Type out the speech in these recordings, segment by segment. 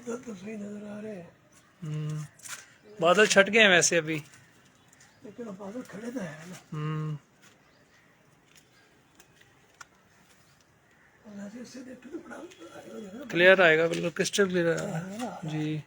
बादल तो सही नजर आ रहे हैं, बादल छट गए हैं वैसे अभी। लेकिन अब बादल खड़े तो है ना। और ऐसे इससे देखो तो बड़ा आएगा ना। क्लियर आएगा, बिल्कुल क्रिस्टल क्लियर आएगा जी।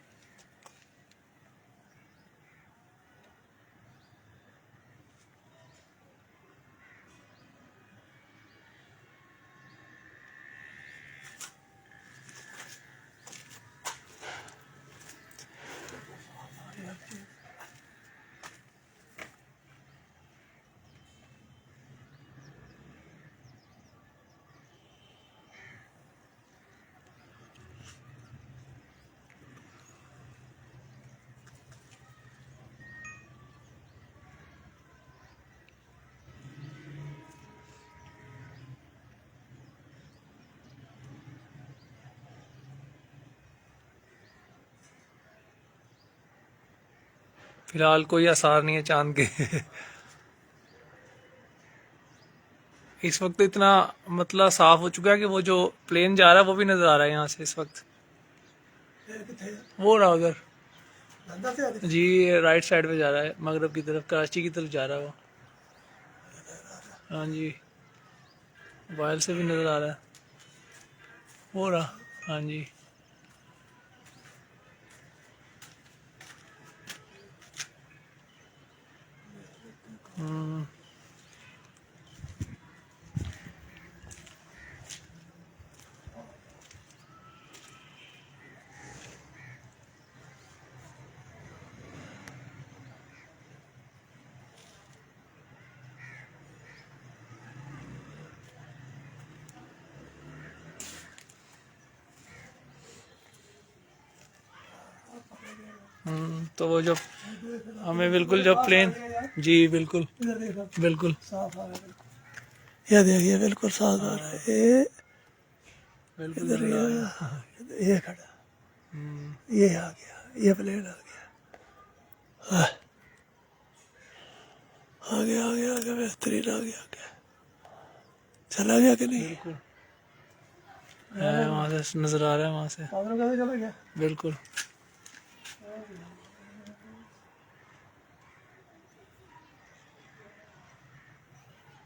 फिलहाल कोई आसार नहीं है चांद के। इस वक्त तो इतना मतलब साफ हो चुका है कि वो जो प्लेन जा रहा है वो भी नजर आ रहा है यहाँ से इस वक्त। वो रहा उधर जी, राइट साइड पे जा रहा है, मगरब की तरफ, कराची की तरफ जा रहा है वो। हाँ जी, मोबाइल से भी नजर आ रहा है वो रहा। हाँ जी। तो वो जो हमें बिल्कुल जो प्लेन जी बिल्कुल बिल्कुल साफ आ रहा है, ये देखिए बिल्कुल साफ आ रहा है। ये बिल्कुल इधर नजर आ रहा है। ये खड़ा, ये आ गया, ये प्लेन आ गया। आगे आगे आगे बेहतरीन आ गया। क्या चला गया कि नहीं? बिल्कुल है, वहाँ से नजर आ रहा है वहाँ से बादल कैसे चला गया? बिल्कुल।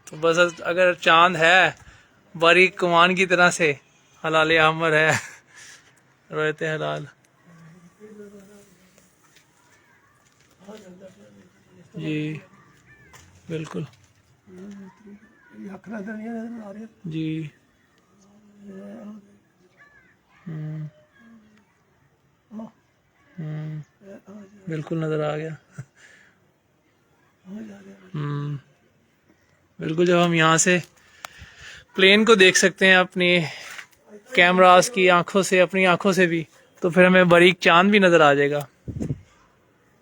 तो बस अगर चांद है बारीक कमान की तरह से, हलाल अहमर है, रोयत हलाल जी बिल्कुल ये अखरा तो नहीं नजर आ रही है। जी। बिल्कुल नजर आ गया। बिल्कुल, जब हम यहाँ से प्लेन को देख सकते हैं अपनी कैमरास की आंखों से, अपनी आंखों से भी, तो फिर हमें बारीक चांद भी नजर आ जाएगा,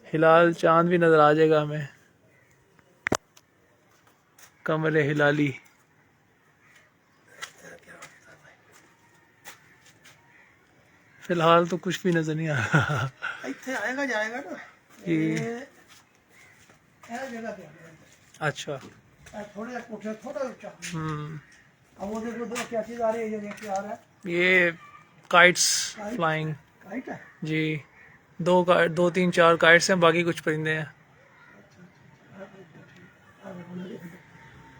हिलाल चांद भी नजर आ जाएगा हमें, कमल हिलाली। फिलहाल तो कुछ भी नजर नहीं आ रहा। ਇੱਥੇ आएगा जाएगा ना जी। ये जगह पे अच्छा। थोड़ा कोठे थोड़ा ऊंचा। अब वो देखो दो क्या चीज आ रही है, ये देखिए आ रहा है, ये काइट्स फ्लाइंग काइट है। जी। दो तीन चार काइट्स हैं, बाकी कुछ परिंदे हैं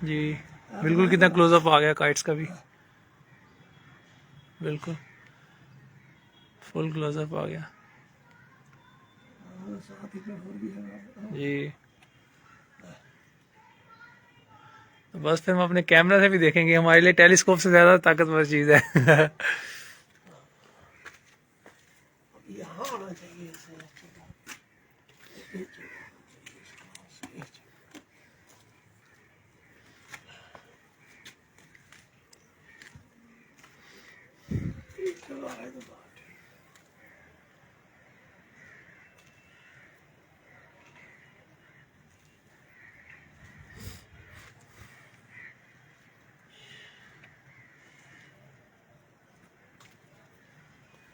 जी। बिल्कुल कितना क्लोजअप आ गया काइट्स का भी, बिल्कुल फुल क्लोजअप आ गया जी। तो बस फिर हम अपने कैमरा से भी देखेंगे, हमारे लिए टेलीस्कोप से ज्यादा ताकतवर चीज है। यहाँ आना चाहिए इसे। चलो आए तो बात है।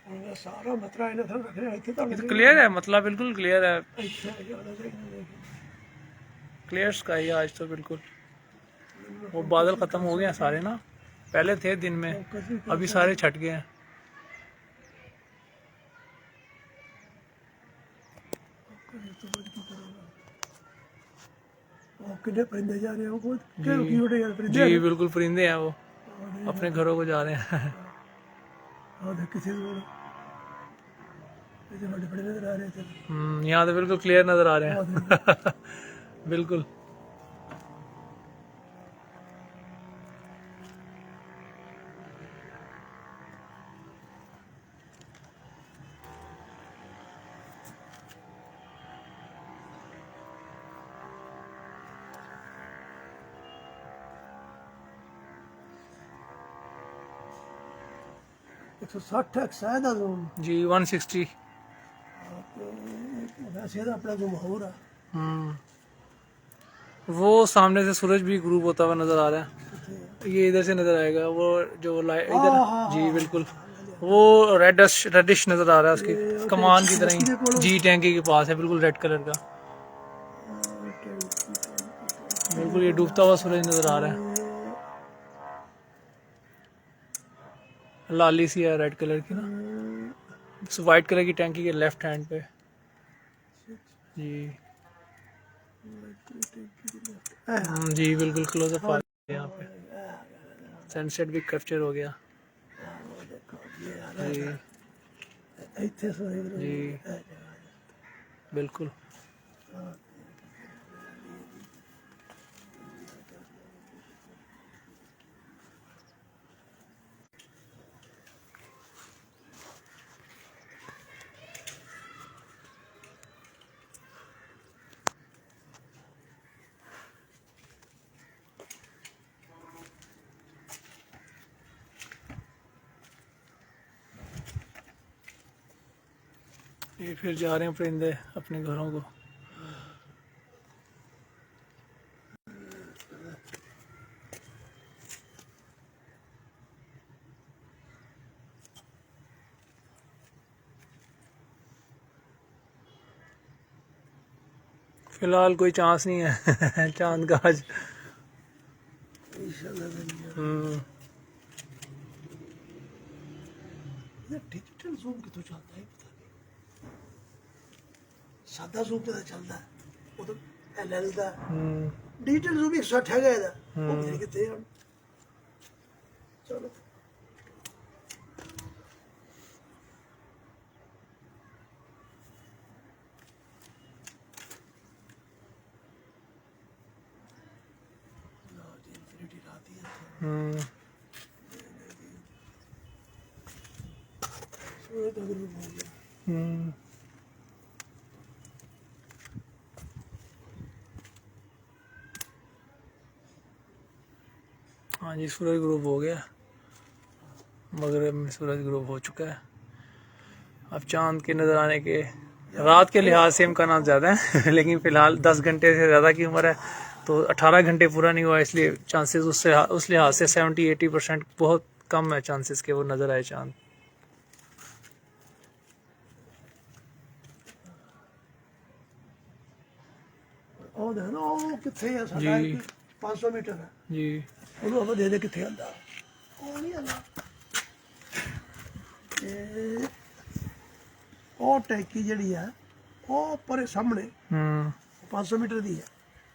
उनका सारा मतरा इन्हें सब रख रहे हैं, इतने ये तो क्लियर है, मतलब बिल्कुल क्लियर है, अच्छा आना चाहिए। क्लियर स्काई है आज तो बिल्कुल। वो बादल खत्म हो गए हैं सारे ना, पहले थे दिन में, अभी सारे छट गए हैं। कितने परिंदे जा रहे हैं वो बहुत क्यूट है यार परिंदे जी बिल्कुल परिंदे हैं वो अपने घरों को जा रहे हैं और देख किसी को इतने बड़े बड़े नजर आ रहे थे यहाँ तो बिल्कुल क्लियर नजर आ रहे हैं बिल्कुल एक सौ 160 है शायद जूम जी 160 वैसे तो अपना जूम हो रहा वो सामने से सूरज भी ग्रूप होता हुआ नजर आ रहा है ये इधर से नजर आएगा वो जो लाइट इधर जी बिल्कुल वो रेडिश नजर आ रहा है उसकी कमान की तरह ही जी टैंकी के पास है बिल्कुल रेड कलर का बिल्कुल ये डूबता हुआ सूरज नजर आ रहा है लाली सी है रेड कलर की ना वाइट कलर की टैंकी के लेफ्ट हैंड पे जी जी बिल्कुल क्लोजअप आ गया यहाँ पे सनसेट भी कैप्चर हो गया जी जी बिल्कुल ये फिर जा रहे हैं परिंदे अपने घरों को फिलहाल कोई चांस नहीं है चांद का आज डिजिटल जूम कितों चलता है पता नहीं सादा जूम तो चलता है वो तो एलएल ਦਾ डिजिटल जूम 160 ਹੈਗਾ ਇਹਦਾ ਉਹ ਕਿਤੇ ਕਿਤੇ ਹੁਣ ਚਲੋ हाँ जी सूरज ग्रुप हो गया मगरिब में सूरज ग्रुप हो चुका है अब चांद के नज़र आने के रात के लिहाज से इम्कान ज़्यादा हैं लेकिन फ़िलहाल 10 घंटे से ज़्यादा की उम्र है तो 18 घंटे पूरा नहीं हुआ इसलिए चांसेस उस लिहाज से 70-80% बहुत कम है चांसेस के वो नज़र आए चांद ਉਹ ਦੇਖ ਨਾ ਉਹ ਕਿੱਥੇ ਆ ਸਾਡਾ 500 ਮੀਟਰ ਹੈ जी ਉਹਨੂੰ ਆਪਾਂ ਦੇ ਦੇ ਕਿੱਥੇ ਆਂਦਾ ਉਹ ਨਹੀਂ ਆਂਦਾ ਉਹ ਟੈਂਕੀ ਜਿਹੜੀ ਹੈ ਉਹ ਪਰੇ ਸਾਹਮਣੇ 500 ਮੀਟਰ ਦੀ ਹੈ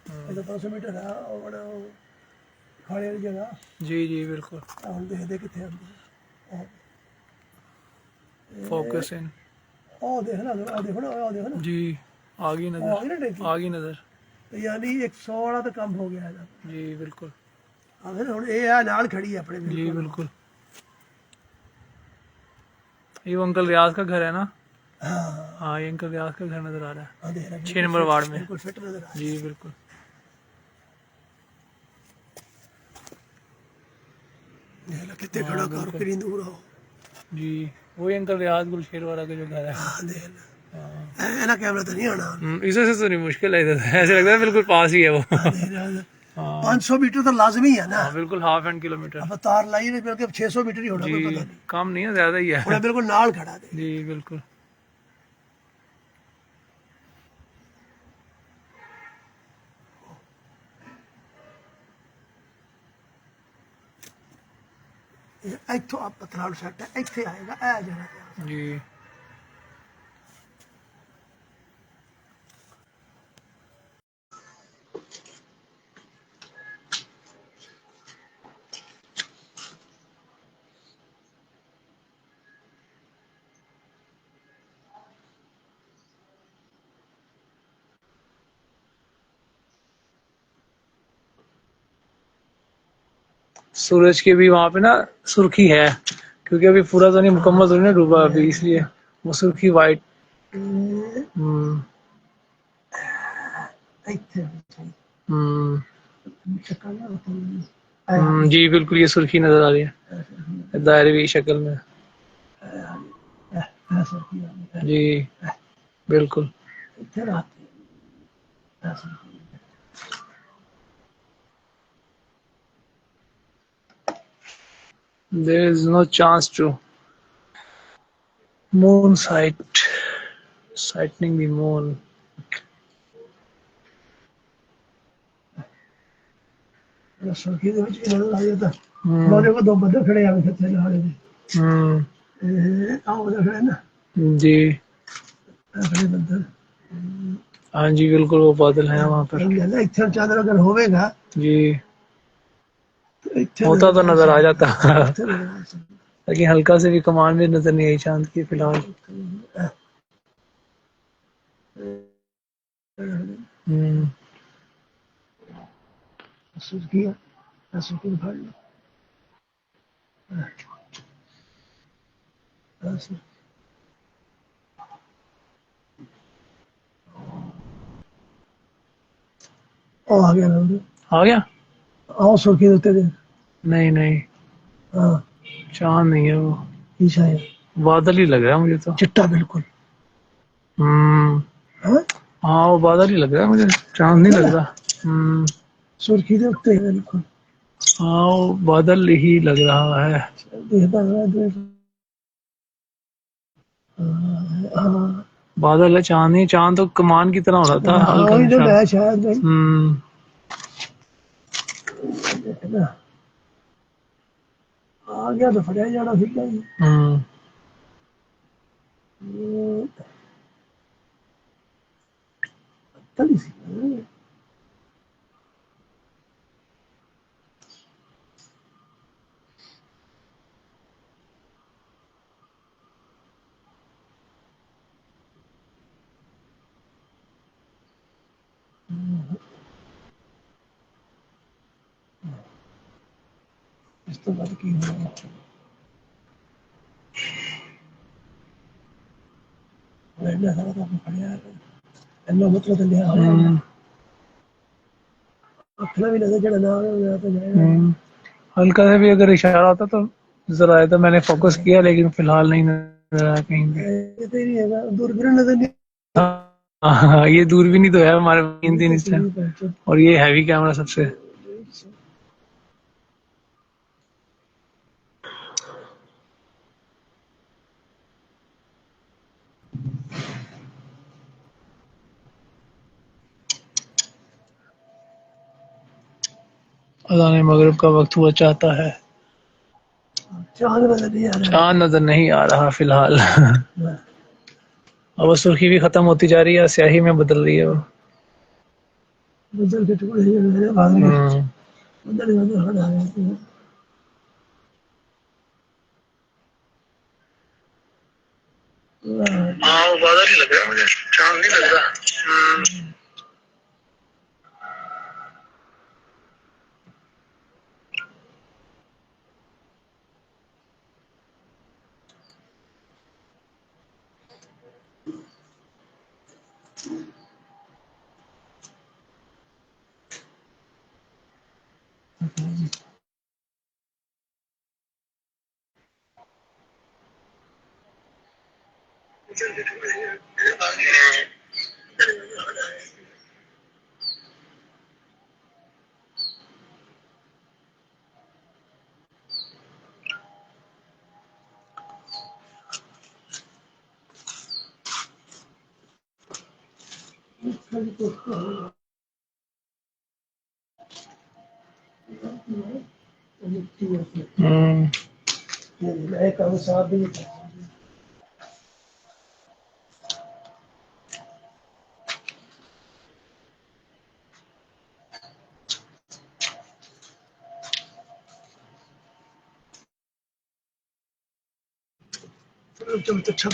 ਇਹਦਾ 500 ਮੀਟਰ ਹੈ ਉਹ ਬੜਾ ਖਾਲੇ ਵਾਲੀ ਜਗ੍ਹਾ जी जी बिल्कुल ਹੁਣ ਦੇਖਦੇ ਕਿੱਥੇ ਆਂਦੀ फोकस इन ਉਹ ਦੇਖ ਨਾ ਉਹ ਦੇਖੋ ਨਾ ਉਹ ਦੇਖੋ ਨਾ जी आ गई ਉਹ नज़र ਆ ਗਈ ਨਾ ਟੈਂਕੀ आ गई नज़र यानी 100 वाला तो कम हो गया है जी बिल्कुल फिर हुण ये है नाल खड़ी है अपने जी बिल्कुल ये वो अंकल रियाज का घर है ना हाँ ये अंकल रियाज का घर नजर आ रहा है 6 नंबर वार्ड में बिल्कुल फिट नजर आ जी बिल्कुल रहा है कितने खड़ा कर करीं दूर हो जी वही अंकल रियाज गुलशेर वाला का जो घर है हां देख ले ना कैमरा तो नहीं आना इसे से तो नहीं मुश्किल है इधर ऐसे लगता है बिल्कुल पास ही है वो 500 मीटर तो लाजमी है ना बिल्कुल हाफ एंड किलोमीटर अब तार लाई है बल्कि 600 मीटर ही होना कोई पता नहीं कम नहीं है ज्यादा ही है वो बिल्कुल नाल खड़ा दे जी बिल्कुल इथों आप पथराल सेट है इथे आएगा ए जगह जी सूरज के भी वहां पे ना सुर्खी है, क्योंकि अभी पूरा तो नहीं मुकम्मल तो नहीं डूबा अभी, इसलिए वो सुर्खी वाइट। हम्म जी बिल्कुल, ये सुर्खी नजर आ रही है दायरवी शक्ल में। जी बिल्कुल। There is no chance to moon sightening the moon. ਸੁਰਖੀ ਦੇ ਵਿੱਚ ਇਹਨਾਂ ਦਾ ਜਾਂਦਾ ਉਹਦੇ ਕੋਲ ਦੋ ਬੰਦੇ ਖੜੇ ਆ ਕੇ ਥੱਲੇ ਹਾਲੇ ਦੇ ਆਹ ਉਹਦੇ ਖੜੇ ਨਾ जी खड़े बंदर हाँ जी बिल्कुल, वो बादल हैं वहाँ पर। इतना चादर अगर होवेगा जी तो इतना होता तो नजर आ जाता, लेकिन हल्का से भी कमान भी नजर नहीं आई चांद की फिलहाल। सुर्खी सुर्खी फाड़ लो आ गया आ गया। आओ सुर्खी देते थे नहीं नहीं हाँ चांद नहीं है वो, ईशा है बादल ही लग रहा है मुझे तो। चिट्टा बिल्कुल हाँ हाँ वो बादल ही लग रहा है मुझे, चांद नहीं लग रहा। सुर्खी दे उत्ते है बिल्कुल। हाँ वो बादल ही लग रहा है। देखता रहा हाँ बादल है, चांद नहीं। चांद तो कमान की तरह हो रहा था हल्का वही तो सा। मैं शायद देखना आ गया तो फटिया जाना फिर तली सी इस तो बाद की हो वैसे सारा तो फटिया इन्ना मतलब तो लिया अखला भी नजर जड़ा ना हो तो जाएगा। हल्का से भी अगर इशारा होता तो नजर आया था, मैंने फोकस किया लेकिन फिलहाल नहीं नजर आया कहीं भी। तेरी है दूरबीन नजर नहीं हाँ ये दूरबीन ही तो है हमारे मेन दिन इस टाइम, और ये हैवी कैमरा सबसे। अज़ान मगरिब का वक्त हुआ चाहता है, चांद नजर नहीं आ रहा चांद नजर नहीं आ रहा फिलहाल। अब वो सुर्खी भी खत्म होती जा रही है, स्याही में बदल रही है वो। बदल के टुकड़े मेरे भाग गए बदल बदल हटा देते हैं। हाँ वो बादल ही लग रहा है मुझे, चांद नहीं लग रहा। मैं कम साथ भी चलते अच्छा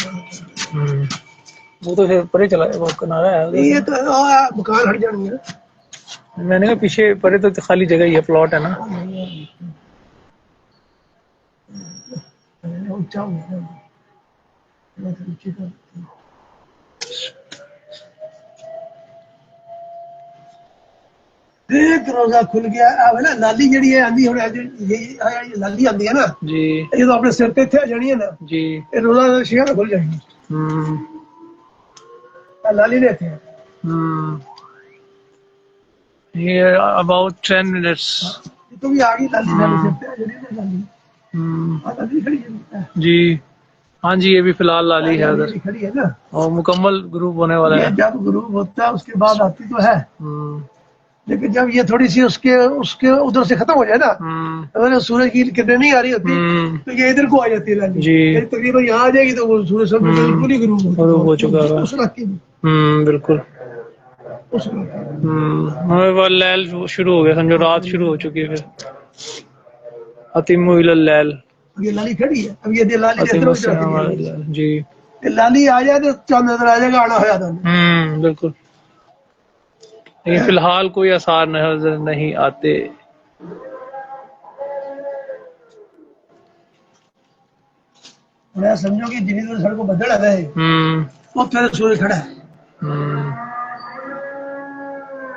वो तो फिर परे चला वो किनारा है। ये तो मकान हट जाएंगे। मैंने कहा पीछे परे तो खाली जगह ही है, प्लॉट है ना। थोड़ा ऊंचा हो गया ना, थोड़ा सा नीचे कर देते हैं। एक रोजा खुल गया अब है ना, लाली जड़ी है आंधी होने ये लाली आंदी है ना, जी ये तो अपने सिर पे थे जड़ी है ना, जी ये रोजा शिया खुल जाएगी। हम्म लाली ने थे हम्म ये अबाउट 10 minutes ये तो भी आ गई लाली, लाली सिर पे जड़ी है लाली। हाँ, लाली खड़ी है, जी हाँ जी, ये भी फिलहाल लाली है उधर लाली खड़ी है ना। और मुकम्मल ग्रुप होने वाला ये है। जब ग्रुप होता है उसके बाद आती तो है, हम्म लेकिन जब ये थोड़ी सी उसके उसके उधर से खत्म हो जाए ना, हम्म अगर सूरज की किरणें नहीं आ रही होती हम्म, तो ये इधर को आ जाती है लाली। जी। ये तकरीबन यहाँ आ जाएगी तो वो सूरज सब पूरी ग्रुप हो चुका है। उस इलाके में, बिल्कुल उस इलाके में। हमें वो लैल शुरू हो गया, समझो रात शुरू हो चुकी है फिर। अतिमु इलल लैल, अब ये लाली खड़ी है, अब ये लाली इधर अतिमु उधर आती है। लैल, जी ये लाली आ जाए तो चांद नजर आ जाएगा, आना हो जाता है। बिल्कुल। लेकिन फिलहाल कोई आसार नजर नहीं आते। मैं समझो कि जिन्नी दूर सड़क को बदल है वो फिर सूरज खड़ा है,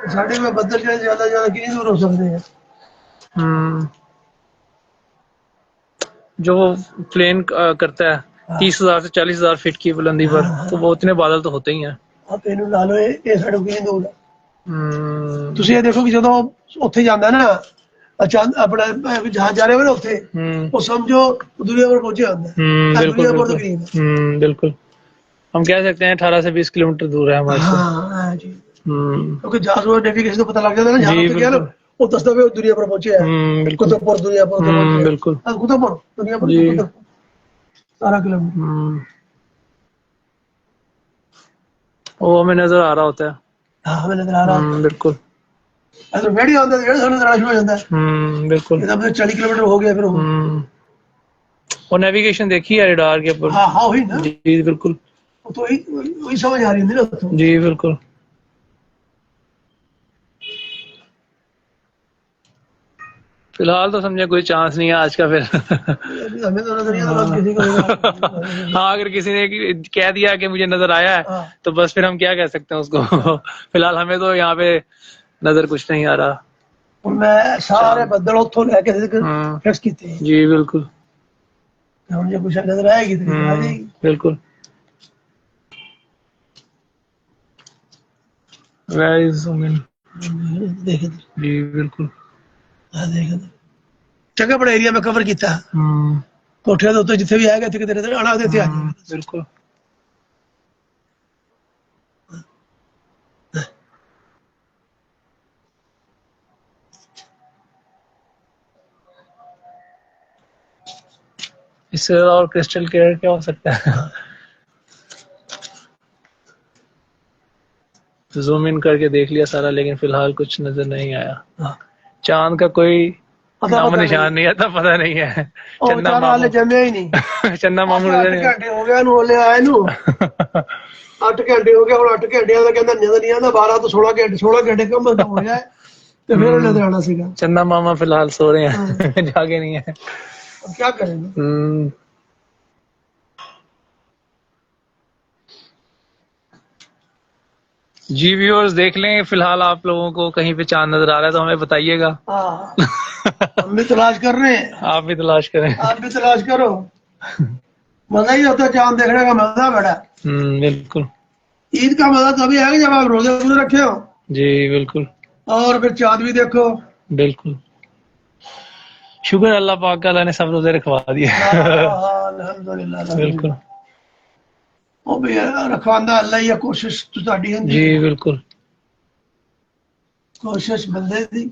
साढ़े में बदल जाए ज्यादा ज्यादा कितनी दूर हो सकते हैं। जो प्लेन करता है 30,000 से 40,000 फीट की बुलंदी पर, तो वो इतने बादल तो होते ही हैं। आप ਇਹਨੂੰ ਲਾ ਲਓ, ਇਹ ਸੜਕ ਕਿੰਨੀ ਦੂਰ ਹੈ। ਤੁਸੀਂ ਇਹ ਦੇਖੋ ਕਿ ਜਦੋਂ ਉੱਥੇ ਜਾਂਦਾ ਨਾ ਅਚਾਨ ਆਪਣਾ ਜਹਾਜ਼ ਜਾ ਰਿਹਾ ਹੋਵੇ ना ਉੱਥੇ, वो समझो दुनिया पर पहुंचे ਹੁੰਦਾ है। दुनिया पर तो करीब है। बिल्कुल, हम कह सकते हैं 18 से 20 किलोमीटर दूर है हमारे से। हाँ जी, क्योंकि जहाज में नेविगेशन तो पता लग जाता है ना, जहां पे गया ना वो दसता है दुनिया पर पहुंचे है। कुतुबपुर दुनिया पर पहुंचे, बिल्कुल कुतुबपुर दुनिया पर 17 किलोमीटर वो हमें नजर आ रहा होता है। हाँ हमें नजर आ रहा है बिल्कुल। अगर वीडियो आता है तो नजर आना शुरू हो जाता है। बिल्कुल, जब 40 किलोमीटर हो गया फिर वो और नेविगेशन देखी है रडार के ऊपर। हाँ हाँ वही ना, जी बिल्कुल, वो तो वही समझ आ रही है ना तो। जी बिल्कुल। फिलहाल तो समझे कोई चांस नहीं है आज का फिर। हमें तो नजर नहीं आता, बस किसी को हाँ, अगर किसी ने कह दिया कि मुझे नजर आया है तो बस फिर हम क्या कह सकते हैं उसको। फिलहाल हमें तो यहाँ पे नजर कुछ नहीं आ रहा। और मैं सारे बदल उतो लेके फिक्स किए हैं। जी बिल्कुल, मुझे कुछ नजर आएगी तो आ जाएगी। बिल्कुल। Where is zoom in? देखे जी बिल्कुल, देखे जगह बड़ा एरिया में कवर किया। कोठे ਦੇ ਉੱਤੇ ਜਿੱਥੇ ਵੀ ਆਏਗਾ ਇੱਥੇ ਕਿਤੇ ਆਣਾ ਉਹਦੇ ਇੱਥੇ ਆ ਜਾਏਗਾ। बिल्कुल। इससे और क्रिस्टल क्लियर क्या हो सकता है। जूम इन करके देख लिया सारा, लेकिन फिलहाल कुछ नजर नहीं आया। चांद का कोई नाम निशान नहीं आता, पता नहीं है। चंदा मामू जमया ही नहीं। चंदा मामू नजर नहीं। 8 ਘੰਟੇ ਹੋ ਗਿਆ ਇਹਨੂੰ ਹਲੇ ਆਏ ਨੂੰ 8 ਘੰਟੇ ਹੋ ਗਿਆ, ਹੁਣ 8 ਘੰਟਿਆਂ ਦਾ ਕਹਿੰਦਾ ਨਜ਼ਰ ਨਹੀਂ ਆਉਂਦਾ। 12 ਤੋਂ 16 ਘੰਟੇ ਕਮ ਹੋ ਜਾਏ ਤੇ ਫਿਰ ਨਜ਼ਰ ਆਣਾ ਸੀਗਾ। चंदा मामा फिलहाल सो रहे हैं, जागे नहीं है। अब क्या करेंगे। जी व्यूअर्स देख लें, फिलहाल आप लोगों को कहीं पे चांद नजर आ रहा है तो हमें बताइएगा। हम भी तलाश कर रहे हैं, आप भी तलाश करें। आप भी तलाश करो। मजा ही होता है चांद देखने का, मजा बड़ा। बिल्कुल। ईद का मजा तभी आएगा जब आप रोजे पूरे रखे हो। जी बिल्कुल, और फिर चांद भी देखो। बिल्कुल। शुक्र अल्लाह पाक का, अल्लाह ने सब रोजे रखवा दिए। अल्हम्दुलिल्लाह बिल्कुल। ਉਹ ਵੀ ਰਖਵਾਂਦਾ ਅੱਲਾ ਹੀ ਆ, ਕੋਸ਼ਿਸ਼ ਤੁਹਾਡੀ ਹੁੰਦੀ जी बिल्कुल, कोशिश बंदे दी।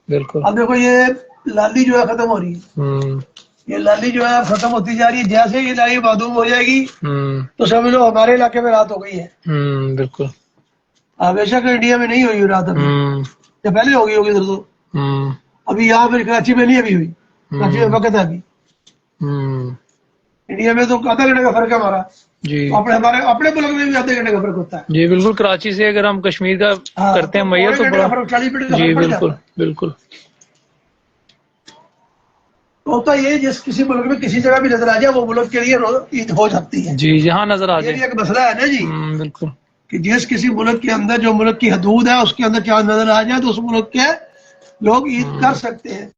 बिल्कुल। अब देखो ये लाली जो है खत्म हो रही है, ये लाली जो है खत्म होती जा रही है। जैसे ये लाली मादूम हो जाएगी तो समझ लो हमारे इलाके में रात हो गई है। बिल्कुल। बेशक इंडिया में नहीं हुई रात अभी, या पहले हो गई होगी उधर तो। अभी यहाँ पर कराची में नहीं अभी हुई, कराची में वक्त है अभी। इंडिया में तो आधा घंटे का फर्क है हमारा जी। हमारे अपने मुल्क में भी आधे घंटे का फर्क होता है। जी बिल्कुल, कराची से अगर हम कश्मीर का करते हैं मैया तो बड़ा। 40 मिनट का जी फर्क पड़ बिल्कुल जाता है। बिल्कुल। होता ये जिस किसी मुल्क में किसी जगह भी नजर आ जाए वो मुल्क के लिए ईद हो सकती है। जी जहाँ नजर आ ये भी जाए। एक मसला है ना जी, बिल्कुल। कि जिस किसी मुल्क के अंदर जो मुल्क की हदूद है उसके अंदर चांद नजर आ जाए तो उस मुल्क के लोग ईद कर सकते हैं।